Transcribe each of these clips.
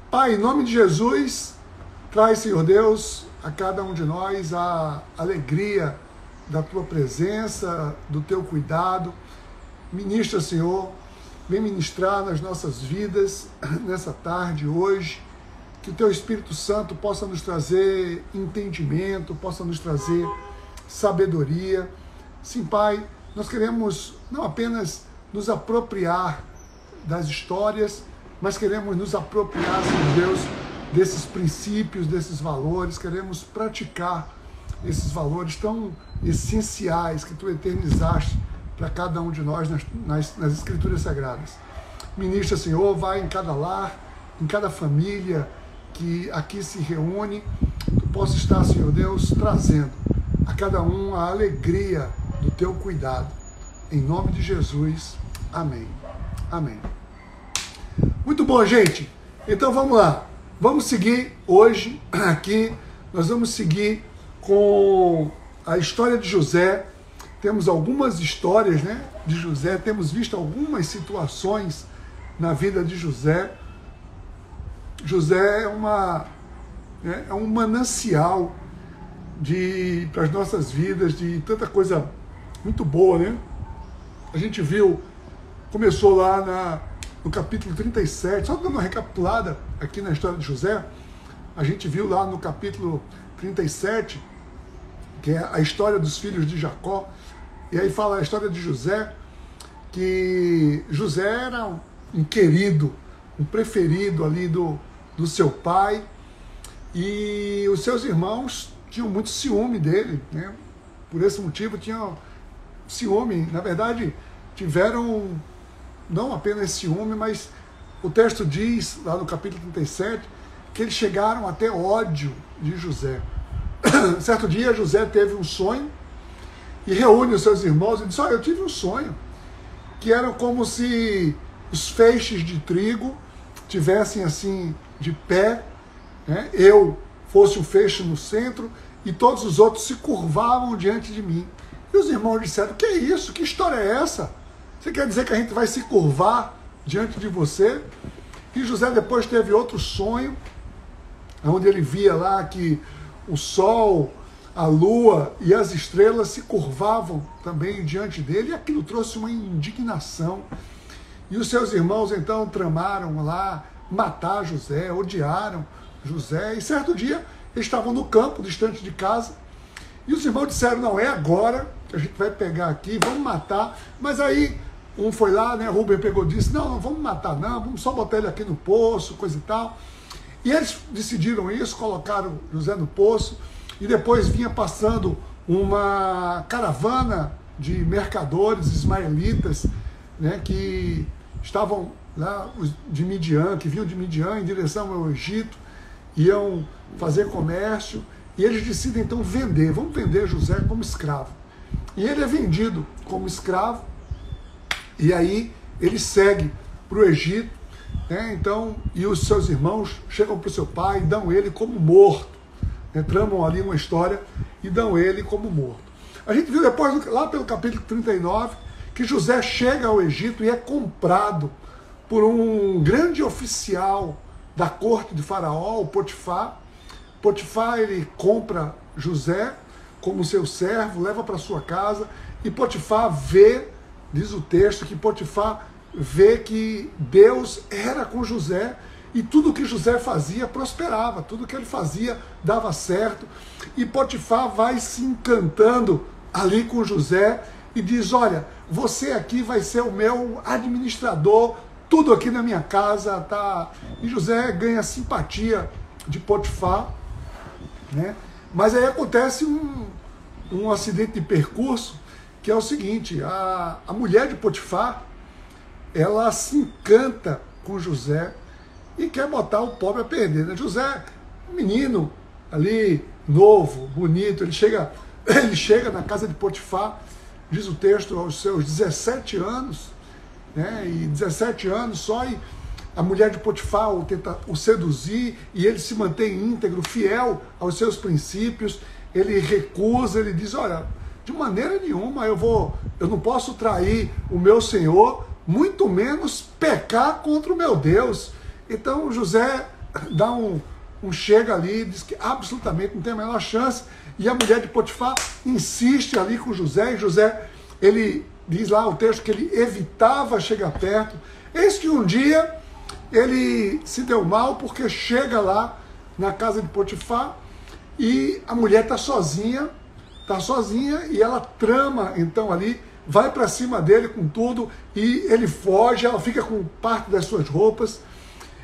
Pai, em nome de Jesus, traz, Senhor Deus, a cada um de nós a alegria da Tua presença, do Teu cuidado. Ministra, Senhor, vem ministrar nas nossas vidas, nessa tarde, hoje, que o Teu Espírito Santo possa nos trazer entendimento, possa nos trazer sabedoria. Sim, Pai, nós queremos não apenas nos apropriar das histórias, mas queremos nos apropriar, Senhor Deus, desses princípios, desses valores, queremos praticar esses valores tão essenciais que Tu eternizaste para cada um de nós nas Escrituras Sagradas. Ministra, Senhor, vai em cada lar, em cada família que aqui se reúne, Tu possa estar, Senhor Deus, trazendo a cada um a alegria do Teu cuidado. Em nome de Jesus, amém. Amém. Muito bom, gente. Então vamos lá. Vamos seguir hoje aqui, nós vamos seguir com a história de José. Temos algumas histórias, né, de José, temos visto algumas situações na vida de José. José é um manancial para as nossas vidas, de tanta coisa muito boa, né? A gente viu, começou lá no capítulo 37, só dando uma recapitulada aqui na história de José, a gente viu lá no capítulo 37, que é a história dos filhos de Jacó, e aí fala a história de José, que José era um querido, um preferido ali do seu pai, e os seus irmãos tinham muito ciúme dele, né? Por esse motivo tinham ciúme, na verdade tiveram não apenas ciúme, mas o texto diz, lá no capítulo 37, que eles chegaram até ódio de José. Certo dia, José teve um sonho e reúne os seus irmãos e diz: olha, eu tive um sonho, que era como se os feixes de trigo tivessem assim de pé, né? Eu fosse um feixe no centro e todos os outros se curvavam diante de mim. E os irmãos disseram: que é isso? Que história é essa? Você quer dizer que a gente vai se curvar diante de você? E José depois teve outro sonho, onde ele via lá que o sol, a lua e as estrelas se curvavam também diante dele, e aquilo trouxe uma indignação. E os seus irmãos então tramaram lá matar José, odiaram José, e certo dia eles estavam no campo, distante de casa, e os irmãos disseram: não, é agora que a gente vai pegar aqui, vamos matar. Mas aí um foi lá, né, Rubem pegou e disse: não vamos matar não, vamos só botar ele aqui no poço, coisa e tal. E eles decidiram isso, colocaram José no poço, e depois vinha passando uma caravana de mercadores ismaelitas, né, que estavam lá de Midian, que vinham de Midian em direção ao Egito, iam fazer comércio, e eles decidem então vender, vamos vender José como escravo. E ele é vendido como escravo, e aí ele segue para o Egito, né? Então, e os seus irmãos chegam para o seu pai e dão ele como morto, né? Tramam ali uma história e dão ele como morto. A gente viu depois, lá pelo capítulo 39, que José chega ao Egito e é comprado por um grande oficial da corte de Faraó, o Potifar. Potifar, ele compra José como seu servo, leva para sua casa, e Potifar vê, diz o texto, que Potifar vê que Deus era com José, e tudo que José fazia prosperava, tudo que ele fazia dava certo, e Potifar vai se encantando ali com José, e diz: olha, você aqui vai ser o meu administrador, tudo aqui na minha casa, tá? E José ganha a simpatia de Potifar, né? Mas aí acontece um acidente de percurso, que é o seguinte: a mulher de Potifar, ela se encanta com José e quer botar o pobre a perder, né? José, um menino ali, novo, bonito, ele chega na casa de Potifar, diz o texto, aos seus 17 anos, né? E 17 anos só, e a mulher de Potifar tenta o seduzir, e ele se mantém íntegro, fiel aos seus princípios. Ele recusa, ele diz: olha, de maneira nenhuma eu não posso trair o meu Senhor, muito menos pecar contra o meu Deus. Então José dá um chega ali, diz que absolutamente não tem a menor chance, e a mulher de Potifar insiste ali com José, e José, ele diz lá o texto que ele evitava chegar perto. Eis que um dia ele se deu mal porque chega lá na casa de Potifar e a mulher está sozinha e ela trama então ali, vai para cima dele com tudo e ele foge, ela fica com parte das suas roupas,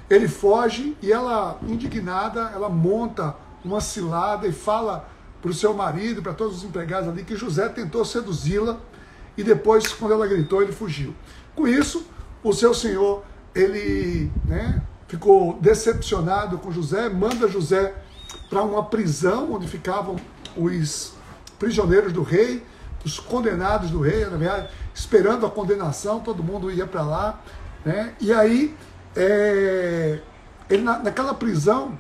ele foge e ela, indignada, ela monta uma cilada e fala para o seu marido, para todos os empregados ali, que José tentou seduzi-la e depois, quando ela gritou, ele fugiu. Com isso, o seu senhor, ele ficou decepcionado com José, manda José para uma prisão onde ficavam os prisioneiros do rei, os condenados do rei, na verdade, esperando a condenação, todo mundo ia para lá, e aí, ele naquela prisão,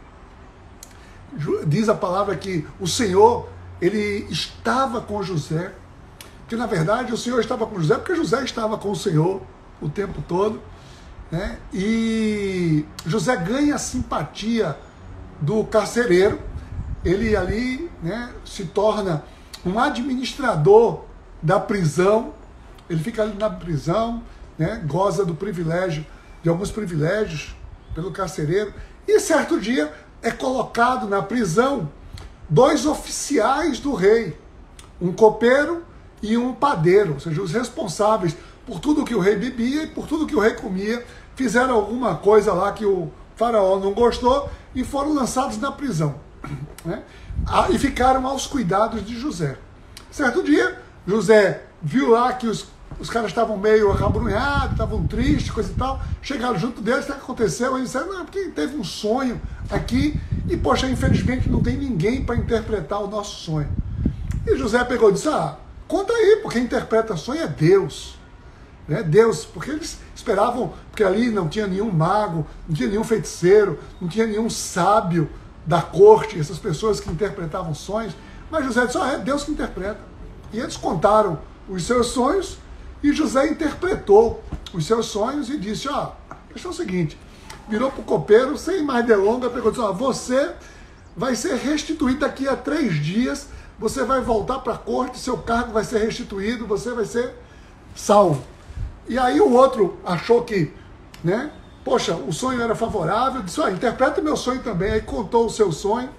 diz a palavra que o Senhor, ele estava com José, que na verdade o Senhor estava com José, porque José estava com o Senhor o tempo todo, e José ganha a simpatia do carcereiro, ele ali se torna um administrador da prisão, ele fica ali na prisão, goza do privilégio, de alguns privilégios pelo carcereiro, e certo dia é colocado na prisão 2 oficiais do rei, um copeiro e um padeiro, ou seja, os responsáveis por tudo que o rei bebia e por tudo que o rei comia, fizeram alguma coisa lá que o faraó não gostou e foram lançados na prisão. E ficaram aos cuidados de José. Certo dia, José viu lá que os caras estavam meio acabrunhados, estavam tristes, coisa e tal, chegaram junto deles, o que aconteceu? Eles disseram, não, porque teve um sonho aqui e, poxa, infelizmente não tem ninguém para interpretar o nosso sonho. E José pegou e disse, conta aí, porque quem interpreta sonho é Deus. Deus, porque eles esperavam, porque ali não tinha nenhum mago, não tinha nenhum feiticeiro, não tinha nenhum sábio da corte, essas pessoas que interpretavam sonhos, mas José disse, é Deus que interpreta. E eles contaram os seus sonhos, e José interpretou os seus sonhos e disse, a questão é o seguinte, virou para o copeiro, sem mais delongas, pegou e disse, você vai ser restituído daqui a 3 dias, você vai voltar para a corte, seu cargo vai ser restituído, você vai ser salvo. E aí o outro achou que, poxa, o sonho era favorável, disse, interpreta meu sonho também, aí contou o seu sonho,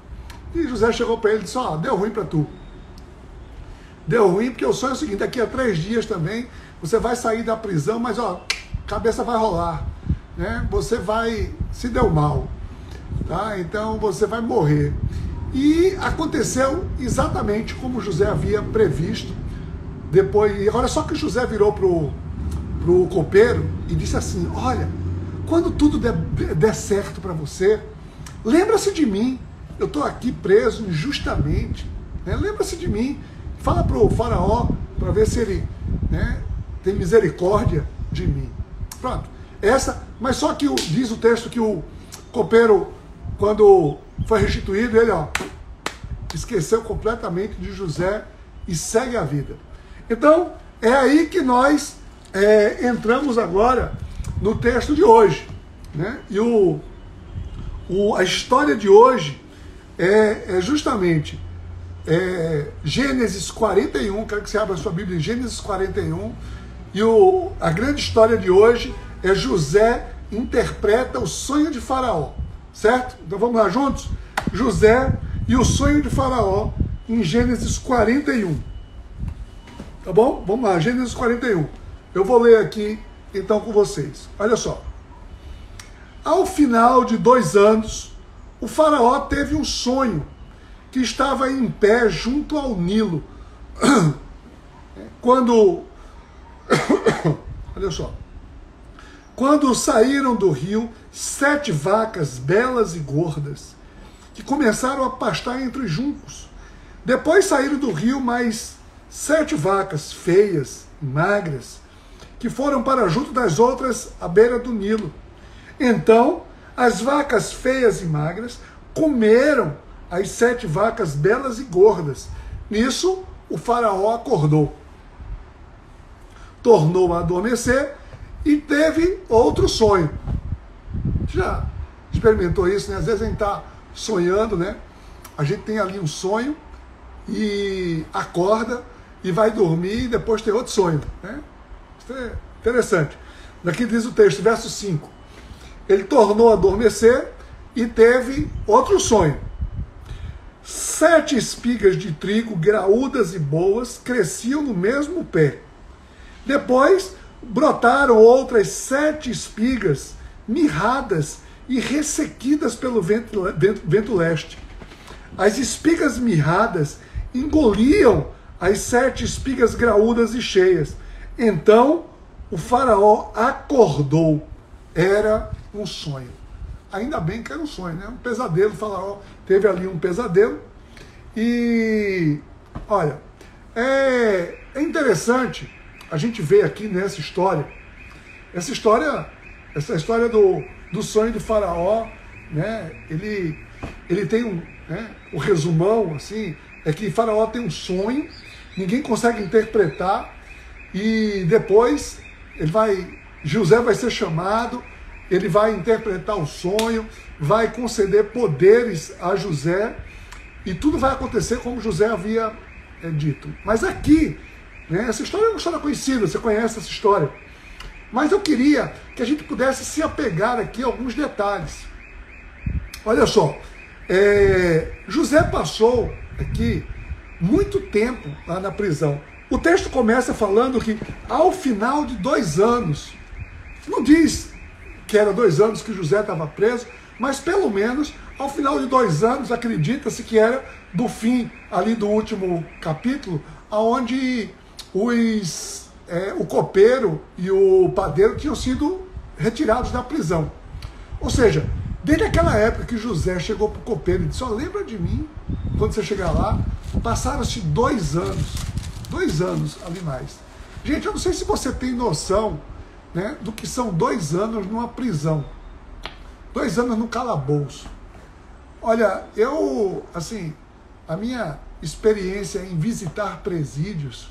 e José chegou para ele e disse, deu ruim para tu. Deu ruim porque o sonho é o seguinte, daqui a 3 dias também, você vai sair da prisão, mas cabeça vai rolar, você se deu mal, tá? Então você vai morrer. E aconteceu exatamente como José havia previsto. Depois, olha só que José virou pro copeiro e disse assim, olha, quando tudo der certo para você, lembra-se de mim, eu estou aqui preso injustamente, lembra-se de mim, fala para o faraó para ver se ele tem misericórdia de mim. Pronto, mas só que diz o texto que o copeiro, quando foi restituído, ele esqueceu completamente de José e segue a vida. Então, é aí que nós entramos agora no texto de hoje. E a história de hoje é justamente Gênesis 41, quero que você abra a sua Bíblia em Gênesis 41, e a grande história de hoje é José interpreta o sonho de Faraó, certo? Então vamos lá juntos? José e o sonho de Faraó em Gênesis 41. Tá bom? Vamos lá, Gênesis 41. Eu vou ler aqui então com vocês. Olha só. Ao final de 2 anos, o faraó teve um sonho que estava em pé junto ao Nilo. Olha só. Quando saíram do rio 7 vacas belas e gordas, que começaram a pastar entre os juncos. Depois saíram do rio mais 7 vacas feias e magras, que foram para junto das outras à beira do Nilo. Então, as vacas feias e magras comeram as 7 vacas belas e gordas. Nisso, o faraó acordou. Tornou a adormecer e teve outro sonho. As experimentou isso, né? Às vezes a gente está sonhando, né? A gente tem ali um sonho e acorda e vai dormir e depois tem outro sonho, né? Isso é interessante. Daqui diz o texto, verso 5. Ele tornou a adormecer e teve outro sonho. 7 espigas de trigo, graúdas e boas, cresciam no mesmo pé. Depois brotaram outras 7 espigas, mirradas e ressequidas pelo vento leste. As espigas mirradas engoliam as 7 espigas graúdas e cheias. Então o faraó acordou. Era um sonho. Ainda bem que era um sonho, né? Um pesadelo. O faraó teve ali um pesadelo. E, olha, é interessante a gente ver aqui nessa história, essa história do sonho do faraó, né? Ele tem o resumão, assim, é que faraó tem um sonho, ninguém consegue interpretar, e depois José vai ser chamado, ele vai interpretar o sonho, vai conceder poderes a José, e tudo vai acontecer como José havia dito. Mas aqui, né, essa história é uma história conhecida, você conhece essa história. Mas eu queria que a gente pudesse se apegar aqui a alguns detalhes. Olha só, José passou aqui muito tempo lá na prisão. O texto começa falando que ao final de 2 anos, não diz que era 2 anos que José estava preso, mas pelo menos ao final de 2 anos, acredita-se que era do fim ali do último capítulo, onde o copeiro e o padeiro tinham sido retirados da prisão. Ou seja, desde aquela época que José chegou para o copeiro e disse: lembra de mim quando você chegar lá, passaram-se 2 anos. 2 anos ali mais. Gente, eu não sei se você tem noção, né, do que são 2 anos numa prisão. 2 anos no calabouço. Olha, a minha experiência em visitar presídios,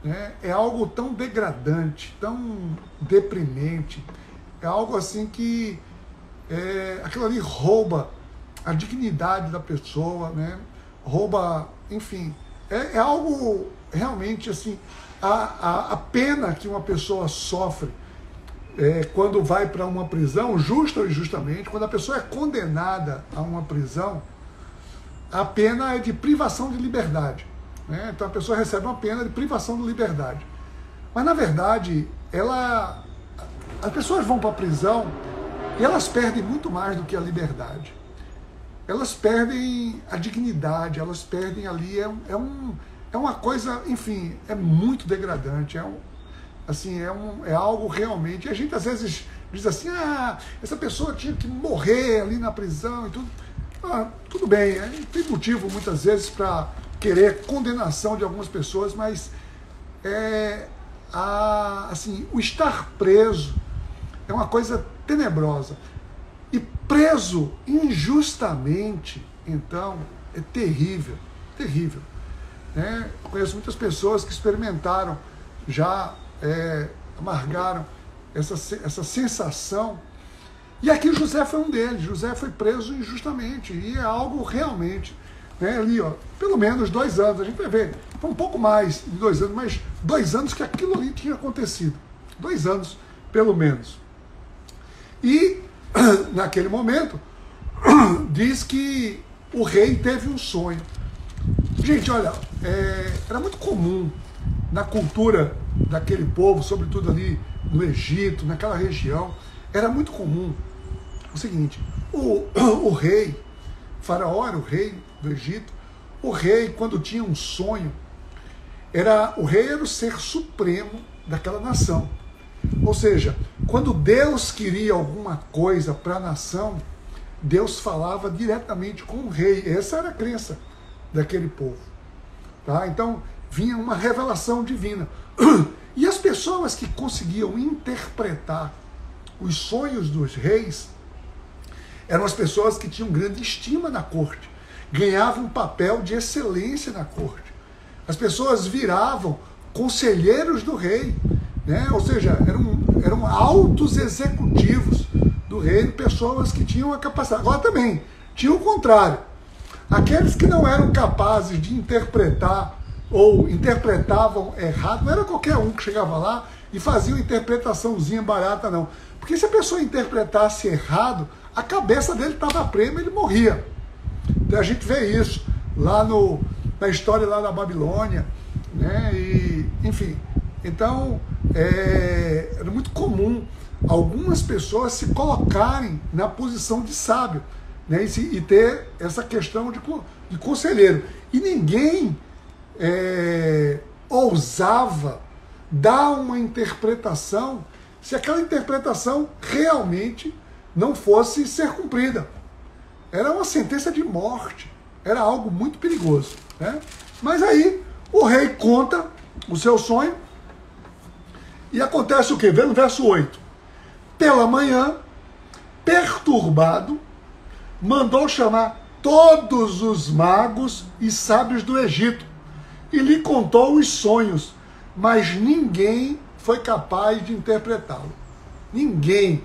né, é algo tão degradante, tão deprimente, é algo assim que aquilo ali rouba a dignidade da pessoa, né, rouba, enfim, é algo realmente assim, a pena que uma pessoa sofre quando vai para uma prisão, justa ou injustamente, quando a pessoa é condenada a uma prisão, a pena é de privação de liberdade, né? Então a pessoa recebe uma pena de privação de liberdade. Mas na verdade, as pessoas vão para a prisão e elas perdem muito mais do que a liberdade. Elas perdem a dignidade, elas perdem ali, é uma coisa, enfim, é muito degradante, é algo realmente. E a gente às vezes diz assim: essa pessoa tinha que morrer ali na prisão e tudo. Tudo bem, tem motivo muitas vezes para querer condenação de algumas pessoas, mas o estar preso é uma coisa tenebrosa. E preso injustamente, então, é terrível, terrível. Conheço muitas pessoas que experimentaram, já amargaram essa sensação. E aqui José foi um deles. José foi preso injustamente, e é algo realmente, ali, pelo menos 2 anos, a gente vai ver, foi um pouco mais de 2 anos, mas 2 anos que aquilo ali tinha acontecido. 2 anos, pelo menos. E, naquele momento, diz que o rei teve um sonho. Gente, olha, era muito comum na cultura daquele povo, sobretudo ali no Egito, naquela região, era muito comum o seguinte: o rei, Faraó era o rei do Egito, o rei, quando tinha um sonho, o rei era o ser supremo daquela nação. Ou seja, quando Deus queria alguma coisa para a nação, Deus falava diretamente com o rei. Essa era a crença daquele povo. Tá? Então, vinha uma revelação divina. E as pessoas que conseguiam interpretar os sonhos dos reis eram as pessoas que tinham grande estima na corte, ganhavam um papel de excelência na corte. As pessoas viravam conselheiros do rei, né? Ou seja, eram altos executivos do reino pessoas que tinham a capacidade. Agora também, tinha o contrário. Aqueles que não eram capazes de interpretar ou interpretavam errado, não era qualquer um que chegava lá e fazia uma interpretaçãozinha barata, não. Porque se a pessoa interpretasse errado, a cabeça dele estava presa, ele morria. Então a gente vê isso lá na história lá da Babilônia, né? E, enfim, então era muito comum algumas pessoas se colocarem na posição de sábio, né? E ter essa questão de conselheiro. E ninguém ousava dar uma interpretação se aquela interpretação realmente não fosse ser cumprida. Era uma sentença de morte, era algo muito perigoso, né? Mas aí o rei conta o seu sonho e acontece o quê? Vê no verso 8. Pela manhã, perturbado, mandou chamar todos os magos e sábios do Egito e lhe contou os sonhos, mas ninguém foi capaz de interpretá-lo. Ninguém.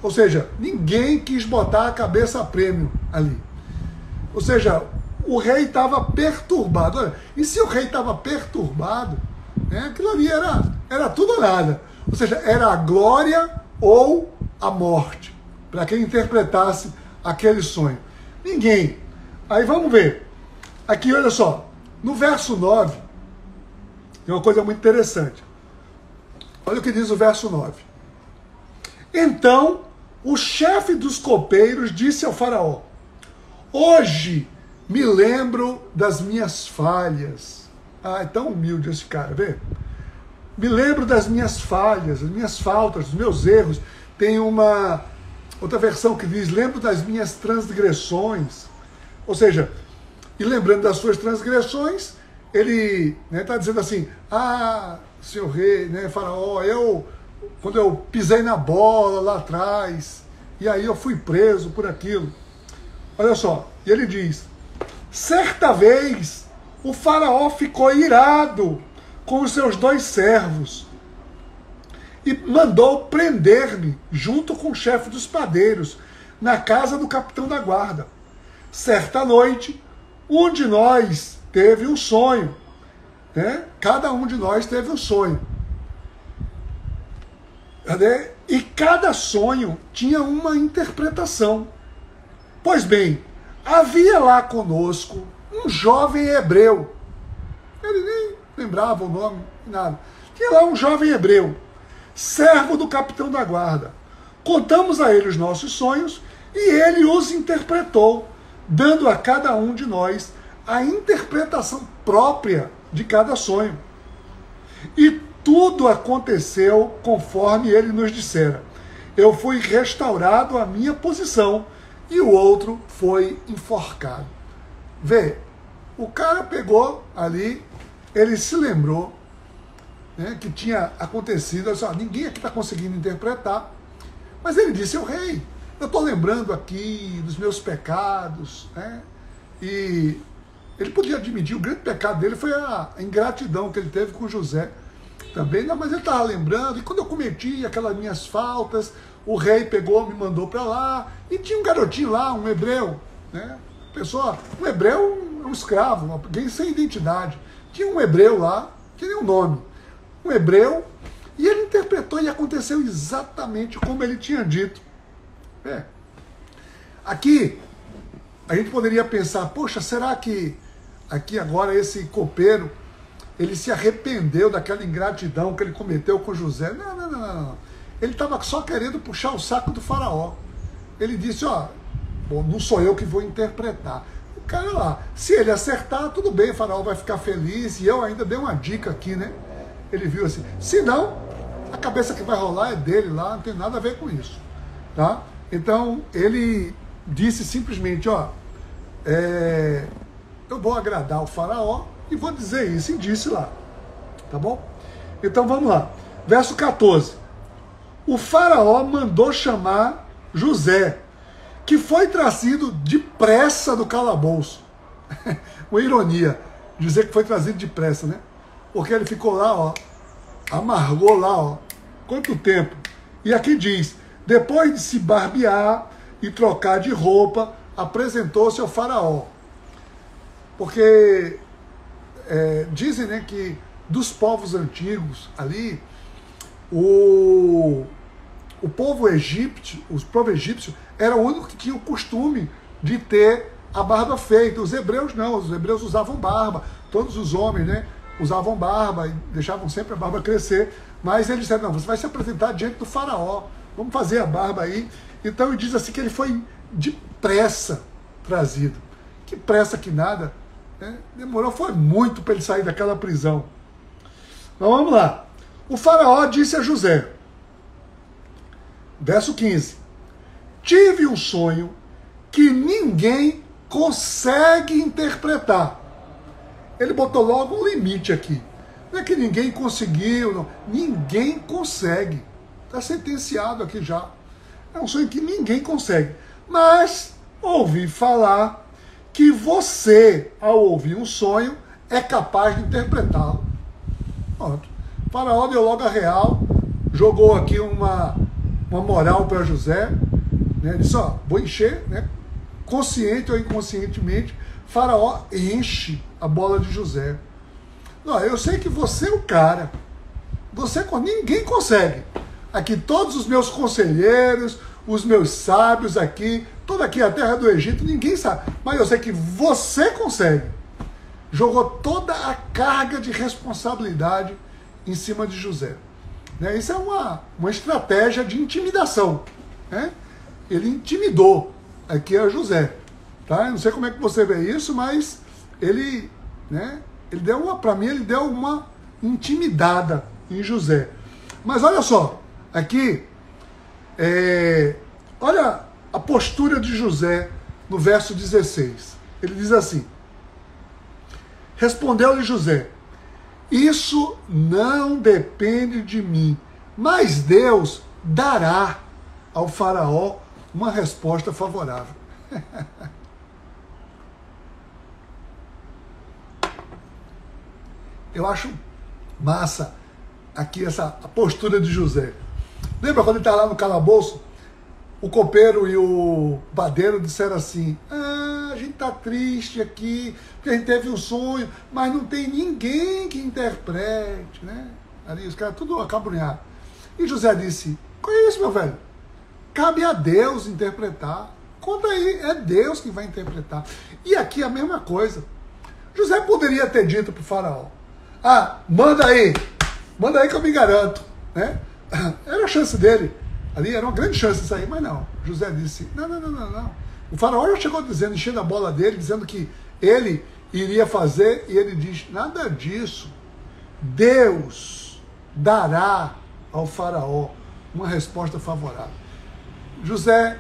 Ou seja, ninguém quis botar a cabeça a prêmio ali. Ou seja, o rei estava perturbado. Olha, e se o rei estava perturbado, né, aquilo ali era tudo ou nada. Ou seja, era a glória ou a morte, para quem interpretasse aquele sonho. Ninguém. Aí vamos ver. Aqui, olha só, no verso 9, tem uma coisa muito interessante. Olha o que diz o verso 9. Então, o chefe dos copeiros disse ao faraó: hoje me lembro das minhas falhas. Ah, é tão humilde esse cara, vê? Me lembro das minhas falhas, das minhas faltas, dos meus erros. Tem uma outra versão que diz: lembro das minhas transgressões. Ou seja, e lembrando das suas transgressões, ele está dizendo assim: ah, senhor rei, né, faraó, quando eu pisei na bola lá atrás, e aí eu fui preso por aquilo. Olha só, e ele diz: certa vez o faraó ficou irado com os seus 2 servos e mandou prender-me junto com o chefe dos padeiros na casa do capitão da guarda. Certa noite, um de nós teve um sonho, né? Cada um de nós teve um sonho. E cada sonho tinha uma interpretação. Pois bem, havia lá conosco um jovem hebreu. Ele nem lembrava o nome, nada. Tinha lá um jovem hebreu, servo do capitão da guarda. Contamos a ele os nossos sonhos e ele os interpretou, dando a cada um de nós a interpretação própria de cada sonho. E tudo aconteceu conforme ele nos dissera. Eu fui restaurado à minha posição e o outro foi enforcado. Vê, o cara pegou ali, ele se lembrou, né, que tinha acontecido, assim, ó, ninguém aqui está conseguindo interpretar, mas ele disse: eu rei, eu estou lembrando aqui dos meus pecados, né? E ele podia admitir, o grande pecado dele foi a ingratidão que ele teve com José também, não, mas ele estava lembrando, e quando eu cometi aquelas minhas faltas, o rei pegou, me mandou para lá, e tinha um garotinho lá, um hebreu, né? Um hebreu, um escravo, alguém sem identidade. Tinha um hebreu lá, que nem o nome, um hebreu, e ele interpretou e aconteceu exatamente como ele tinha dito. Aqui, a gente poderia pensar: poxa, será que aqui agora esse copeiro, ele se arrependeu daquela ingratidão que ele cometeu com José? Não. Ele estava só querendo puxar o saco do faraó. Ele disse: ó, bom, não sou eu que vou interpretar. O cara lá, se ele acertar, tudo bem, o faraó vai ficar feliz, e eu ainda dei uma dica aqui, né? Ele viu assim: se não, a cabeça que vai rolar é dele lá, não tem nada a ver com isso, tá? Então, ele disse simplesmente: ó, eu vou agradar o faraó e vou dizer isso, e disse lá, tá bom? Então, vamos lá. Verso 14. O faraó mandou chamar José, que foi trazido depressa do calabouço. Uma ironia dizer que foi trazido depressa, né? Porque ele ficou lá, ó, amargou lá, ó, quanto tempo? E aqui diz: depois de se barbear e trocar de roupa, apresentou-se ao faraó. Porque dizem, né, que dos povos antigos ali, o povo egípcio, os povos egípcios, era o único que tinha o costume de ter a barba feita. Os hebreus não, os hebreus usavam barba, todos os homens, né, usavam barba e deixavam sempre a barba crescer, mas eles disseram, não, você vai se apresentar diante do faraó, vamos fazer a barba aí. Então ele diz assim que ele foi depressa trazido. Que pressa que nada, né? Demorou, foi muito para ele sair daquela prisão. Então vamos lá. O faraó disse a José, verso 15, tive um sonho que ninguém consegue interpretar. Ele botou logo um limite aqui. Não é que ninguém conseguiu, não. Ninguém consegue. Está sentenciado aqui já. É um sonho que ninguém consegue. Mas ouvi falar que você, ao ouvir um sonho, é capaz de interpretá-lo. Pronto. O faraó deu logo a real, jogou aqui uma moral para José, né? Disse, ó, vou encher, né? Consciente ou inconscientemente, faraó enche a bola de José. Não, eu sei que você é o cara. Ninguém consegue. Aqui todos os meus conselheiros, os meus sábios aqui, toda aqui a terra do Egito, ninguém sabe. Mas eu sei que você consegue. Jogou toda a carga de responsabilidade em cima de José. Né? Isso é uma estratégia de intimidação. Né? Ele intimidou aqui a José. Tá? Eu não sei como é que você vê isso, mas ele, né, ele deu uma intimidada em José. Mas olha só, aqui, olha a postura de José no verso 16. Ele diz assim, respondeu-lhe José, isso não depende de mim, mas Deus dará ao faraó uma resposta favorável. Eu acho massa aqui a postura de José. Lembra quando ele está lá no calabouço? O copeiro e o padeiro disseram assim, a gente está triste aqui, porque a gente teve um sonho, mas não tem ninguém que interprete, né? Ali os caras tudo acabrunhados. E José disse, qual é isso, meu velho? Cabe a Deus interpretar. Conta aí, é Deus que vai interpretar. E aqui a mesma coisa. José poderia ter dito para o faraó, manda aí que eu me garanto, né? Era a chance dele, ali era uma grande chance disso aí, mas não. José disse, não. O faraó já chegou dizendo, enchendo a bola dele, dizendo que ele iria fazer, e ele diz, nada disso. Deus dará ao faraó uma resposta favorável. José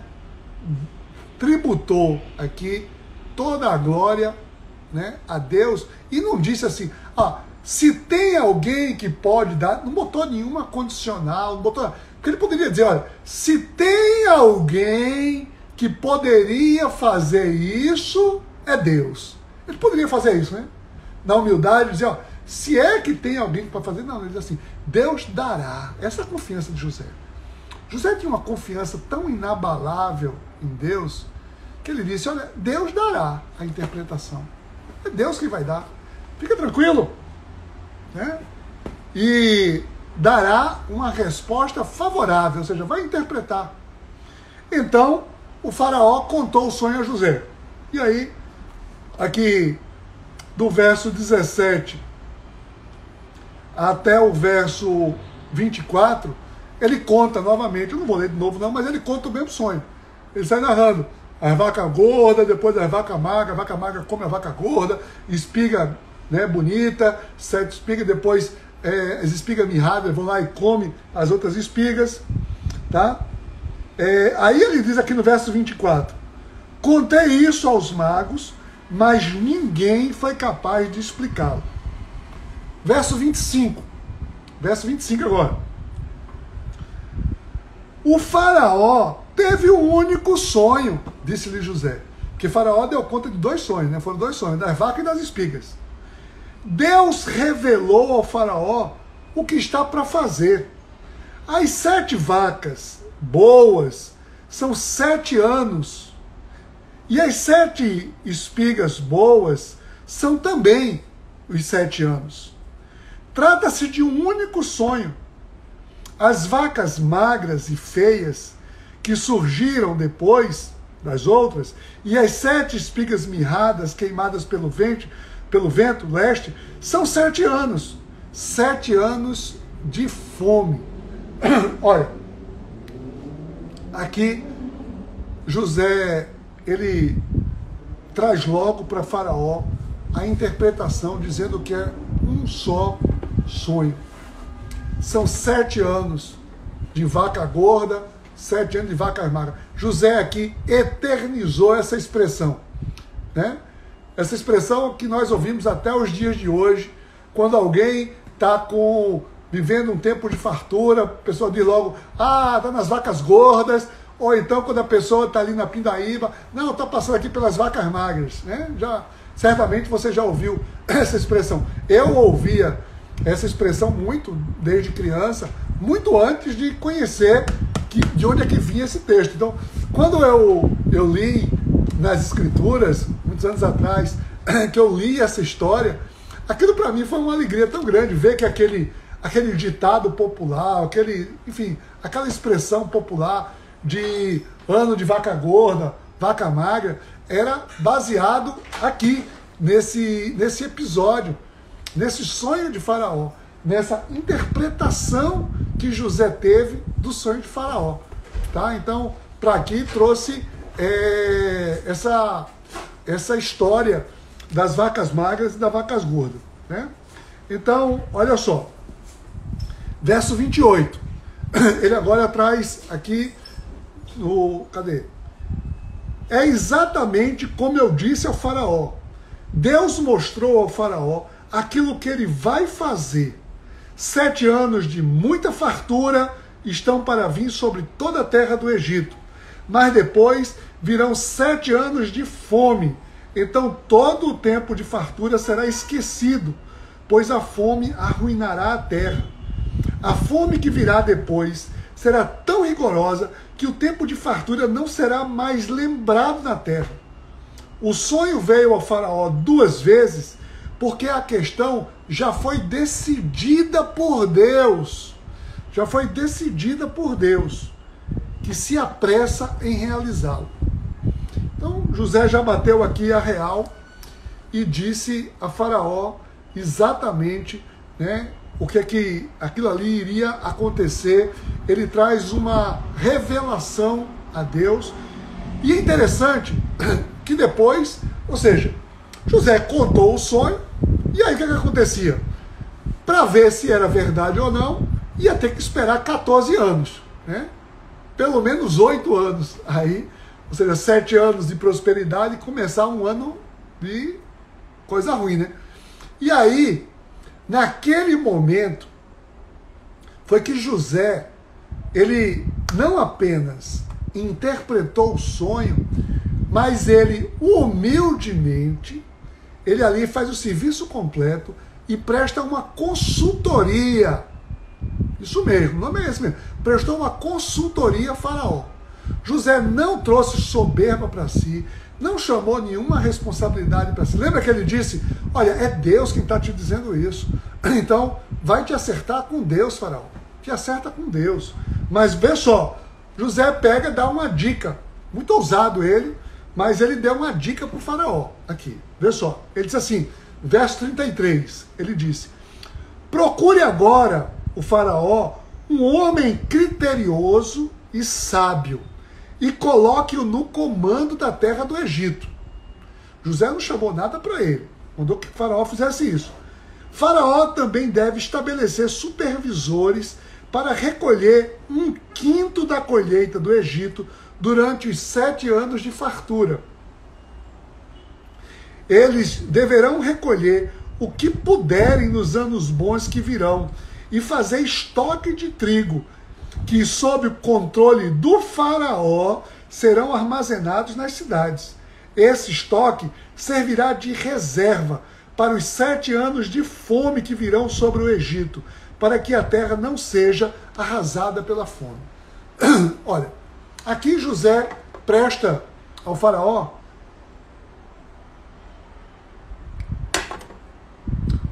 tributou aqui toda a glória, né, a Deus, e não disse assim, se tem alguém que pode dar, não botou nenhuma condicional, não botou, porque ele poderia dizer, olha, se tem alguém que poderia fazer isso, é Deus. Ele poderia fazer isso, né? Na humildade, dizer, se é que tem alguém para fazer, não, ele diz assim, Deus dará. Essa é a confiança de José. José tinha uma confiança tão inabalável em Deus, que ele disse, olha, Deus dará a interpretação. É Deus que vai dar. Fica tranquilo. Né? E dará uma resposta favorável, ou seja, vai interpretar. Então, o faraó contou o sonho a José. E aí, aqui, do verso 17 até o verso 24, ele conta novamente, eu não vou ler de novo não, mas ele conta o mesmo sonho. Ele sai narrando, a vaca gorda, depois a vaca magra come a vaca gorda, espiga, né, bonita, 7 espigas, depois as espigas mirradas vão lá e comem as outras espigas, tá? Aí ele diz aqui no verso 24, contei isso aos magos, mas ninguém foi capaz de explicá-lo. Verso 25 agora. O faraó teve um único sonho, disse-lhe José, porque faraó deu conta de 2 sonhos, né? Foram 2 sonhos, das vacas e das espigas. Deus revelou ao faraó o que está para fazer. As 7 vacas boas são 7 anos. E as 7 espigas boas são também os 7 anos. Trata-se de um único sonho. As vacas magras e feias que surgiram depois das outras, e as 7 espigas mirradas queimadas pelo vento leste, são 7 anos. 7 anos de fome. Olha, aqui José, ele traz logo para Faraó a interpretação, dizendo que é um só sonho. São 7 anos de vaca gorda, 7 anos de vacas magras. José aqui eternizou essa expressão, né? Essa expressão que nós ouvimos até os dias de hoje, quando alguém está vivendo um tempo de fartura, a pessoa diz logo, está nas vacas gordas, ou então quando a pessoa está ali na pindaíba, não, está passando aqui pelas vacas magras, né? Certamente você já ouviu essa expressão. Eu ouvia essa expressão muito desde criança, muito antes de conhecer de onde é que vinha esse texto. Então, quando eu li nas escrituras, muitos anos atrás, que eu li essa história, aquilo para mim foi uma alegria tão grande, ver que aquele ditado popular, aquela expressão popular de ano de vaca gorda, vaca magra, era baseado aqui, nesse episódio, nesse sonho de Faraó, nessa interpretação que José teve do sonho de Faraó. Tá? Então, para aqui trouxe essa história das vacas magras e das vacas gordas. Né? Então, olha só, verso 28, ele agora traz aqui, cadê? É exatamente como eu disse ao Faraó. Deus mostrou ao Faraó aquilo que ele vai fazer. 7 anos de muita fartura estão para vir sobre toda a terra do Egito. Mas depois virão 7 anos de fome. Então todo o tempo de fartura será esquecido, pois a fome arruinará a terra. A fome que virá depois será tão rigorosa que o tempo de fartura não será mais lembrado na terra. O sonho veio ao Faraó 2 vezes, porque a questão já foi decidida por Deus. Já foi decidida por Deus, que se apressa em realizá-lo. Então, José já bateu aqui a real e disse a Faraó exatamente, né, o que é que aquilo ali iria acontecer. Ele traz uma revelação a Deus. E é interessante que depois, ou seja, José contou o sonho, e aí o que acontecia? Para ver se era verdade ou não, ia ter que esperar 14 anos, né? Pelo menos 8 anos aí, ou seja, 7 anos de prosperidade e começar um ano de coisa ruim, né? E aí, naquele momento, foi que José, ele não apenas interpretou o sonho, mas ele humildemente, ele ali faz o serviço completo e presta uma consultoria. Isso mesmo, o nome é esse mesmo. Prestou uma consultoria a Faraó. José não trouxe soberba para si, não chamou nenhuma responsabilidade para si. Lembra que ele disse, olha, é Deus quem está te dizendo isso. Então, vai te acertar com Deus, Faraó. Te acerta com Deus. Mas vê só, José pega e dá uma dica. Muito ousado ele, mas ele deu uma dica para o Faraó. Aqui, vê só. Ele disse assim, verso 33, ele disse, procure agora, o Faraó, um homem criterioso e sábio, e coloque-o no comando da terra do Egito. José não chamou nada para ele, mandou que o Faraó fizesse isso. Faraó também deve estabelecer supervisores para recolher 1/5 da colheita do Egito durante os 7 anos de fartura. Eles deverão recolher o que puderem nos anos bons que virão e fazer estoque de trigo, que sob o controle do Faraó serão armazenados nas cidades. Esse estoque servirá de reserva para os 7 anos de fome que virão sobre o Egito, para que a terra não seja arrasada pela fome. Olha, aqui José presta ao faraó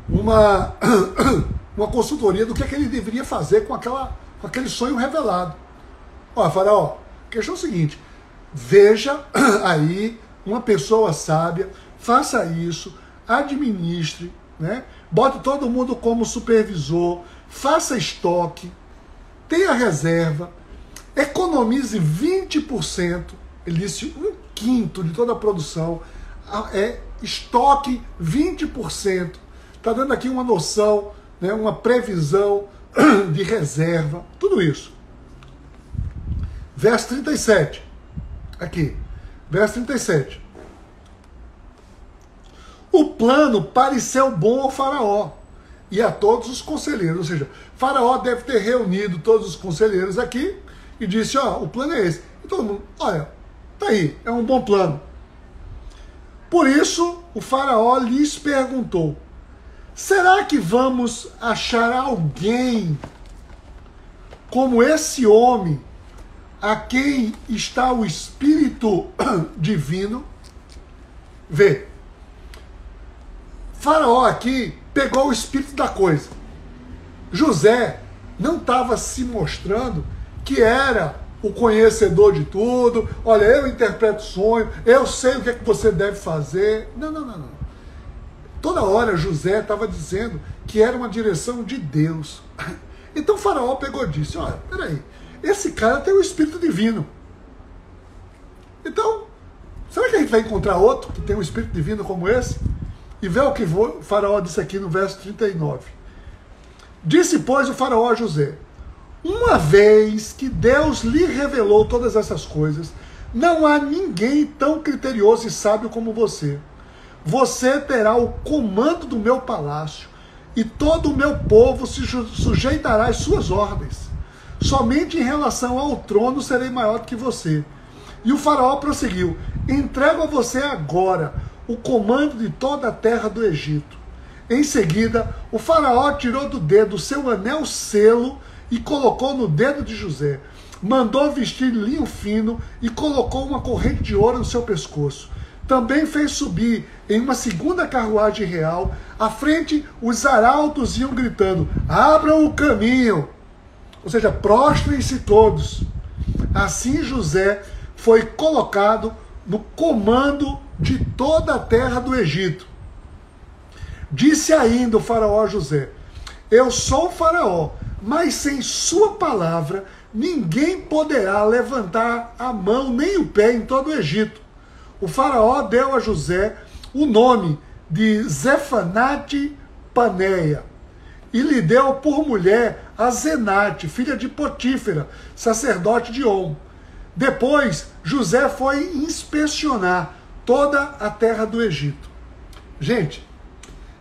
uma consultoria do que é que ele deveria fazer com aquele sonho revelado. Olha, faraó, a questão é o seguinte, veja aí uma pessoa sábia, faça isso, administre, né? Bote todo mundo como supervisor, faça estoque, tenha reserva, economize 20%, ele disse 1/5 de toda a produção, estoque 20%, está dando aqui uma noção, né, uma previsão de reserva, tudo isso. Verso 37, aqui, verso 37. O plano pareceu bom ao faraó e a todos os conselheiros, ou seja, faraó deve ter reunido todos os conselheiros aqui e disse, ó, o plano é esse. E todo mundo, olha, tá aí, é um bom plano. Por isso, o faraó lhes perguntou, será que vamos achar alguém como esse homem a quem está o Espírito Divino? Vê, Faraó aqui pegou o espírito da coisa. José não estava se mostrando que era o conhecedor de tudo. Olha, eu interpreto sonho, eu sei o que é que você deve fazer. Não. Toda hora José estava dizendo que era uma direção de Deus. Então Faraó pegou e disse, olha, peraí, esse cara tem o Espírito Divino. Então, será que a gente vai encontrar outro que tem um Espírito Divino como esse? E vê o que o Faraó disse aqui no verso 39. Disse, pois, o Faraó a José, uma vez que Deus lhe revelou todas essas coisas, não há ninguém tão criterioso e sábio como você. Você terá o comando do meu palácio e todo o meu povo se sujeitará às suas ordens. Somente em relação ao trono serei maior do que você. E o Faraó prosseguiu, entrego a você agora o comando de toda a terra do Egito. Em seguida, o Faraó tirou do dedo o seu anel selo e colocou no dedo de José. Mandou vestir linho fino e colocou uma corrente de ouro no seu pescoço. Também fez subir em uma segunda carruagem real. À frente, os arautos iam gritando, abram o caminho. Ou seja, prostrem-se todos. Assim José foi colocado no comando de toda a terra do Egito. Disse ainda o faraó a José, eu sou o faraó, mas sem sua palavra ninguém poderá levantar a mão nem o pé em todo o Egito. O faraó deu a José o nome de Zefanate Paneia e lhe deu por mulher a Zenate, filha de Potífera, sacerdote de On. Depois José foi inspecionar toda a terra do Egito. Gente,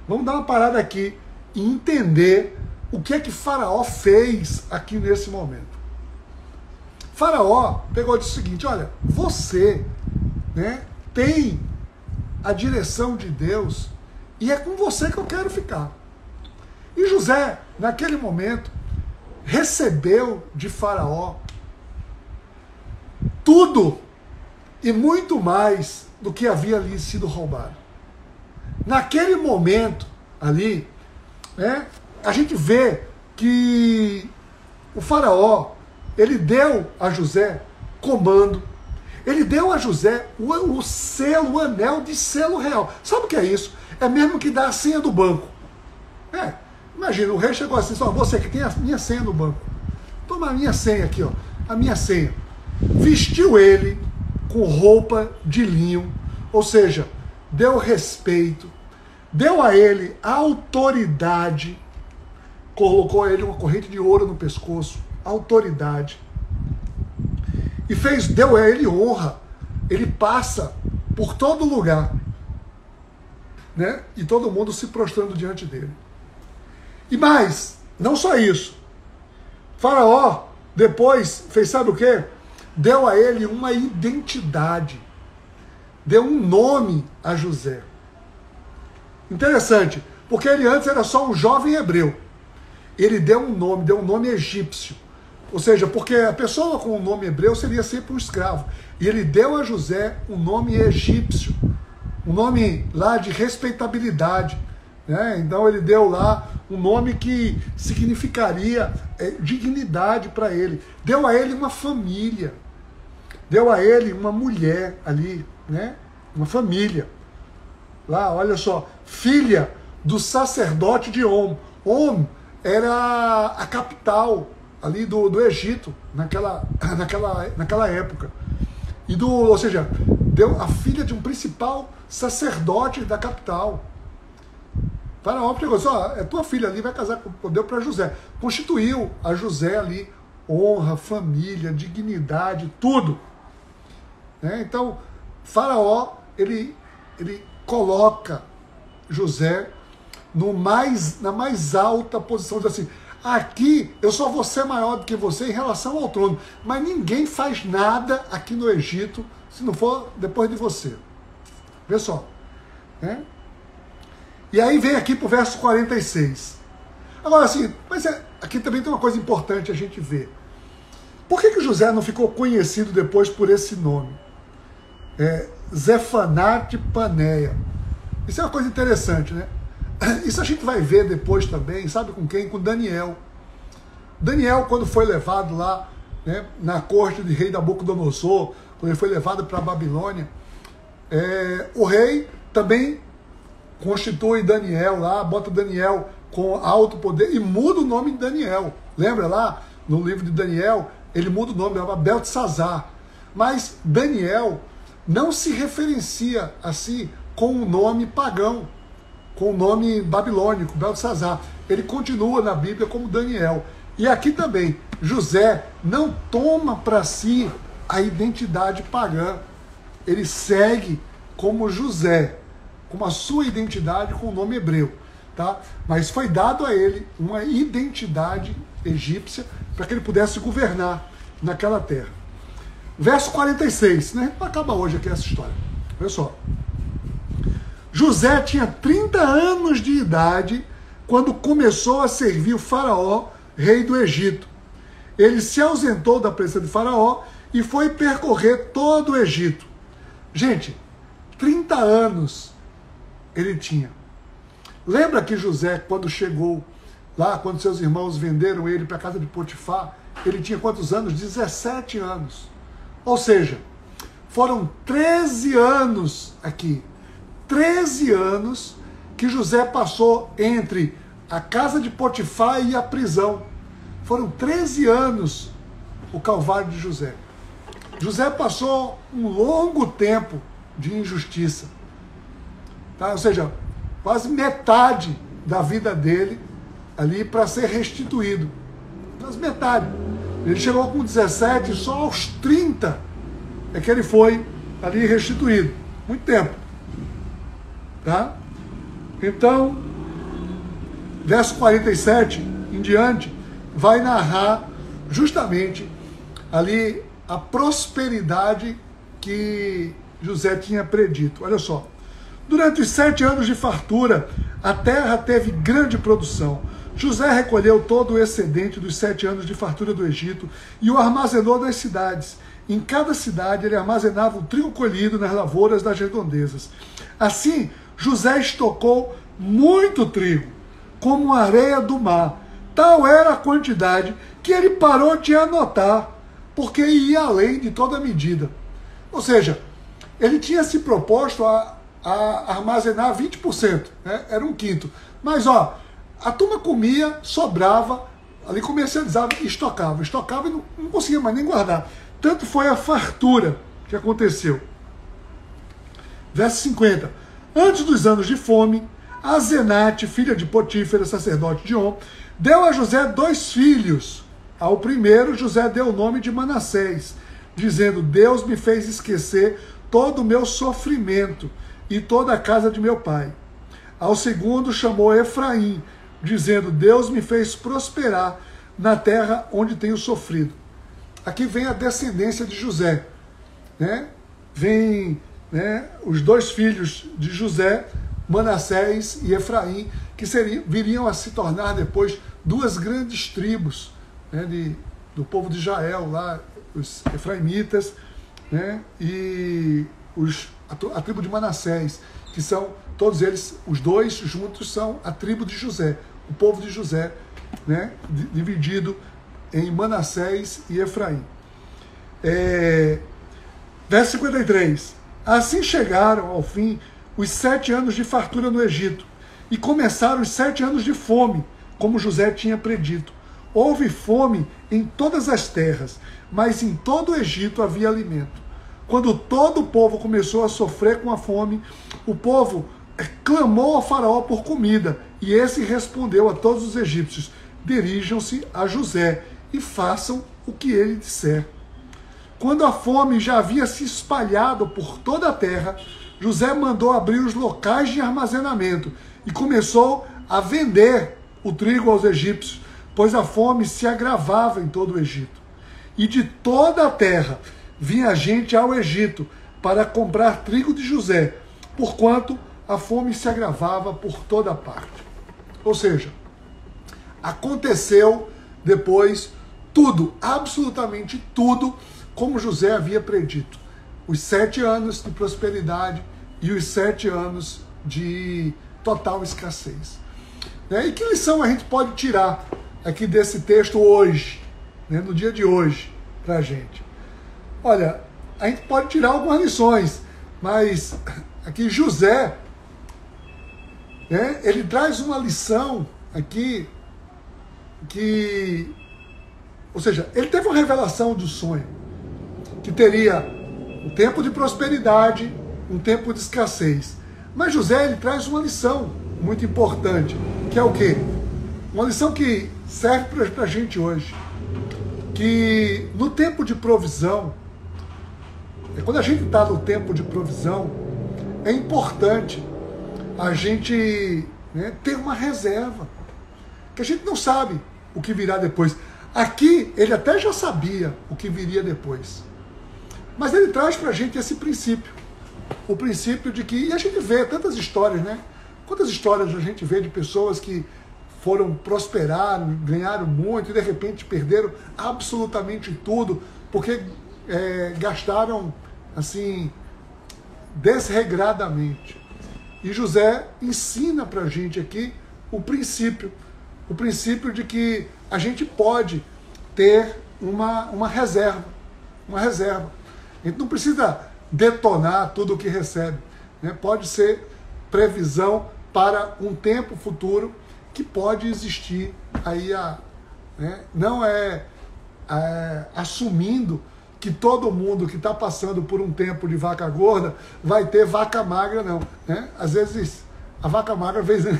vamos dar uma parada aqui e entender o que é que Faraó fez aqui nesse momento. Faraó pegou e disse o seguinte, olha, você, né, tem a direção de Deus e é com você que eu quero ficar. E José, naquele momento, recebeu de Faraó tudo e muito mais do que havia ali sido roubado. Naquele momento ali, né, a gente vê que o faraó, ele deu a José comando, ele deu a José o selo, o anel de selo real. Sabe o que é isso? É mesmo que dá a senha do banco. Imagina, o rei chegou assim, só você que tem a minha senha no banco. Toma a minha senha aqui, ó, a minha senha. Vestiu ele com roupa de linho, ou seja, deu respeito, deu a ele autoridade, colocou a ele uma corrente de ouro no pescoço, autoridade, e deu a ele honra. Ele passa por todo lugar, né? E todo mundo se prostrando diante dele. E mais, não só isso, Faraó depois fez, sabe o quê? Deu a ele uma identidade, deu um nome a José. Interessante, porque ele antes era só um jovem hebreu. Ele deu um nome egípcio. Ou seja, porque a pessoa com o nome hebreu seria sempre um escravo. E ele deu a José um nome egípcio, um nome lá de respeitabilidade, né? Então ele deu lá um nome que significaria dignidade para ele. Deu a ele uma família, deu a ele uma mulher ali, né? Uma família. Lá, olha só, filha do sacerdote de On. On era a capital ali do Egito, naquela época. Ou seja, deu a filha de um principal sacerdote da capital. Faraó pegou assim, ó, é tua filha ali, vai casar com, deu para José. Constituiu a José ali honra, família, dignidade, tudo. Né? Então, Faraó, ele coloca José na mais alta posição, diz assim, aqui eu só vou ser maior do que você em relação ao trono, mas ninguém faz nada aqui no Egito se não for depois de você. Vê só. Né? E aí vem aqui para o verso 46. Agora assim, mas aqui também tem uma coisa importante a gente ver. Por que José não ficou conhecido depois por esse nome? Zefanate Paneia. Isso é uma coisa interessante, né? Isso a gente vai ver depois também, sabe com quem? Com Daniel. Daniel, quando foi levado lá, né, na corte de rei Nabucodonosor, quando ele foi levado para a Babilônia, o rei também constitui Daniel lá, bota Daniel com alto poder e muda o nome de Daniel. Lembra lá, no livro de Daniel, ele muda o nome, era Beltesazar. Mas Daniel não se referencia a si com o nome pagão, com o nome babilônico, Beltesazar. Ele continua na Bíblia como Daniel. E aqui também, José não toma para si a identidade pagã. Ele segue como José, como a sua identidade com o nome hebreu. Tá? Mas foi dado a ele uma identidade egípcia para que ele pudesse governar naquela terra. Verso 46, né? Acaba hoje aqui essa história. Olha só. José tinha 30 anos de idade quando começou a servir o faraó, rei do Egito. Ele se ausentou da presença de faraó e foi percorrer todo o Egito. Gente, 30 anos ele tinha. Lembra que José, quando chegou lá, quando seus irmãos venderam ele para a casa de Potifar, ele tinha quantos anos? 17 anos. Ou seja, foram 13 anos aqui. 13 anos que José passou entre a casa de Potifar e a prisão. Foram 13 anos o calvário de José. José passou um longo tempo de injustiça. Tá? Ou seja, quase metade da vida dele ali para ser restituído. Quase metade. Ele chegou com 17, só aos 30 é que ele foi ali restituído. Muito tempo. Tá? Então, verso 47 em diante, vai narrar justamente ali a prosperidade que José tinha predito. Olha só. Durante os 7 anos de fartura, a terra teve grande produção. José recolheu todo o excedente dos 7 anos de fartura do Egito e o armazenou nas cidades. Em cada cidade ele armazenava o trigo colhido nas lavouras das redondezas. Assim, José estocou muito trigo, como a areia do mar. Tal era a quantidade que ele parou de anotar, porque ia além de toda medida. Ou seja, ele tinha se proposto a armazenar 20%, né? Era um quinto. Mas, ó, a turma comia, sobrava, ali comercializava e estocava e não conseguia mais nem guardar. Tanto foi a fartura que aconteceu. Verso 50. Antes dos anos de fome, Azenate, filha de Potífera, sacerdote de On, deu a José 2 filhos. Ao primeiro, José deu o nome de Manassés, dizendo, Deus me fez esquecer todo o meu sofrimento e toda a casa de meu pai. Ao segundo, chamou Efraim, dizendo, Deus me fez prosperar na terra onde tenho sofrido. Aqui vem a descendência de José. Né? Vem, né, os 2 filhos de José, Manassés e Efraim, que viriam a se tornar depois 2 grandes tribos, né, do povo de Israel, lá, os efraimitas, né? E a tribo de Manassés, que são, todos eles, os dois juntos, são a tribo de José, o povo de José, né? Dividido em Manassés e Efraim. Verso 53. Assim chegaram ao fim os 7 anos de fartura no Egito, e começaram os 7 anos de fome, como José tinha predito. Houve fome em todas as terras, mas em todo o Egito havia alimento. Quando todo o povo começou a sofrer com a fome, o povo clamou ao faraó por comida, e esse respondeu a todos os egípcios: dirijam-se a José e façam o que ele disser. Quando a fome já havia se espalhado por toda a terra, José mandou abrir os locais de armazenamento e começou a vender o trigo aos egípcios, pois a fome se agravava em todo o Egito. E de toda a terra vinha gente ao Egito para comprar trigo de José, porquanto a fome se agravava por toda parte. Ou seja, aconteceu depois tudo, absolutamente tudo, como José havia predito. Os 7 anos de prosperidade e os 7 anos de total escassez. E que lição a gente pode tirar aqui desse texto hoje, né, no dia de hoje, para a gente? Olha, a gente pode tirar algumas lições, mas aqui José, né, ele traz uma lição aqui que, ou seja, ele teve uma revelação do sonho, que teria um tempo de prosperidade, um tempo de escassez. Mas José, ele traz uma lição muito importante, que é o quê? Uma lição que serve para a gente hoje. Que no tempo de provisão, quando a gente está no tempo de provisão, é importante a gente, né, ter uma reserva. Que a gente não sabe o que virá depois. Aqui, ele até já sabia o que viria depois. Mas ele traz para a gente esse princípio. O princípio de que, e a gente vê tantas histórias, né? Quantas histórias a gente vê de pessoas que prosperaram, ganharam muito e de repente perderam absolutamente tudo, porque gastaram assim, desregradamente. E José ensina para a gente aqui o princípio de que a gente pode ter uma reserva. Uma reserva. A gente não precisa detonar tudo o que recebe, né? Pode ser previsão para um tempo futuro que pode existir aí, né? Não assumindo que todo mundo que está passando por um tempo de vaca gorda vai ter vaca magra, não, né? Às vezes a vaca magra às vezes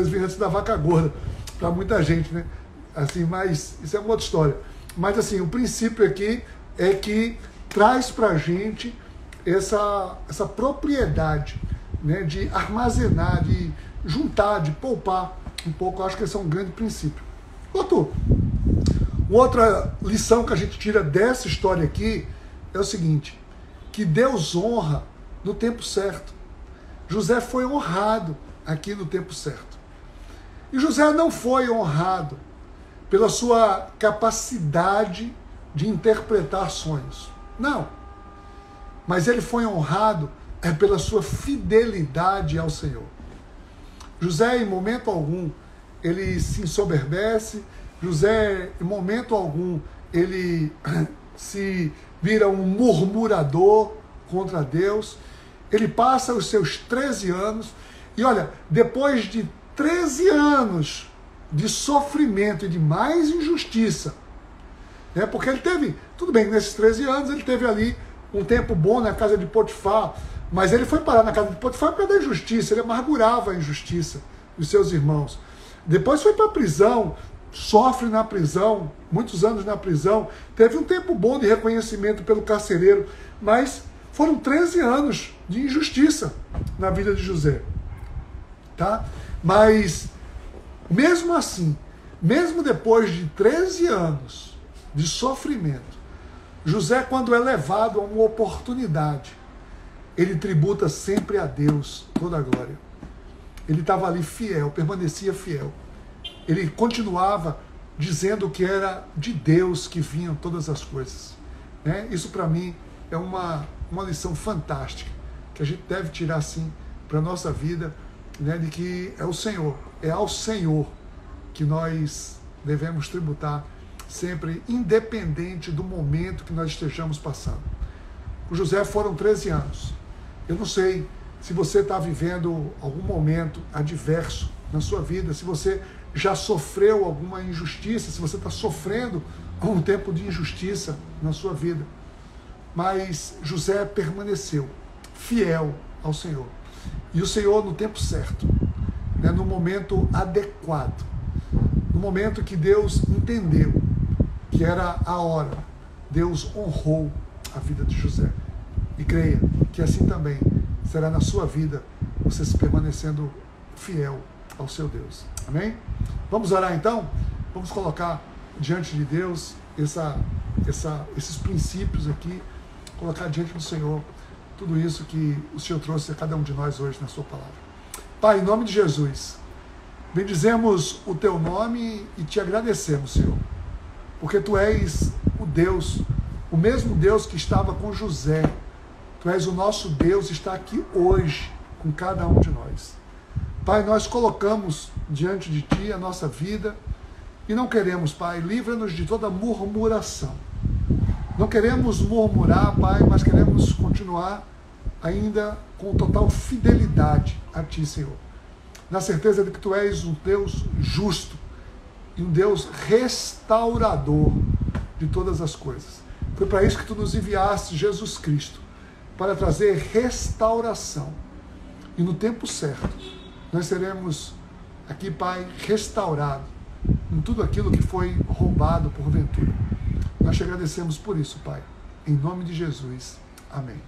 vem antes da vaca gorda para muita gente, né? Assim, mas isso é uma outra história. Mas assim, o princípio aqui é que traz para a gente essa propriedade, né, de armazenar, de juntar, de poupar um pouco. Eu acho que esse é um grande princípio. Outra lição que a gente tira dessa história aqui é o seguinte, que Deus honra no tempo certo. José foi honrado aqui no tempo certo. E José não foi honrado pela sua capacidade de interpretar sonhos. Não. Mas ele foi honrado pela sua fidelidade ao Senhor. José, em momento algum, ele se ensoberbece. José, em momento algum, ele se vira um murmurador contra Deus. Ele passa os seus 13 anos. E olha, depois de 13 anos de sofrimento e de mais injustiça, né, porque ele teve, tudo bem, nesses 13 anos ele teve ali um tempo bom na casa de Potifar, mas ele foi parar na casa de Potifar por causa da injustiça, ele amargurava a injustiça dos seus irmãos. Depois foi para a prisão, sofre na prisão, muitos anos na prisão, teve um tempo bom de reconhecimento pelo carcereiro, mas foram 13 anos de injustiça na vida de José. Tá? Mas, mesmo assim, mesmo depois de 13 anos de sofrimento, José, quando é levado a uma oportunidade, ele tributa sempre a Deus toda a glória. Ele estava ali fiel, permanecia fiel. Ele continuava dizendo que era de Deus que vinham todas as coisas. Né? Isso para mim é uma lição fantástica, que a gente deve tirar assim para a nossa vida, né? De que é o Senhor, é ao Senhor que nós devemos tributar sempre, independente do momento que nós estejamos passando. Com José foram 13 anos. Eu não sei se você está vivendo algum momento adverso na sua vida, se você já sofreu alguma injustiça, se você está sofrendo algum tempo de injustiça na sua vida. Mas José permaneceu fiel ao Senhor. E o Senhor, no tempo certo, né, no momento adequado, no momento que Deus entendeu que era a hora, Deus honrou a vida de José. E creia que assim também será na sua vida, você se permanecendo fiel ao seu Deus. Amém? Vamos orar então? Vamos colocar diante de Deus esses princípios aqui, colocar diante do Senhor tudo isso que o Senhor trouxe a cada um de nós hoje na sua palavra. Pai, em nome de Jesus, bendizemos o teu nome e te agradecemos, Senhor, porque tu és o Deus, o mesmo Deus que estava com José. Tu és o nosso Deus e está aqui hoje com cada um de nós. Pai, nós colocamos diante de Ti a nossa vida e não queremos, Pai, livra-nos de toda murmuração. Não queremos murmurar, Pai, mas queremos continuar ainda com total fidelidade a Ti, Senhor. Na certeza de que Tu és um Deus justo e um Deus restaurador de todas as coisas. Foi para isso que Tu nos enviaste Jesus Cristo, para trazer restauração. E no tempo certo, nós seremos aqui, Pai, restaurados em tudo aquilo que foi roubado porventura. Nós te agradecemos por isso, Pai. Em nome de Jesus. Amém.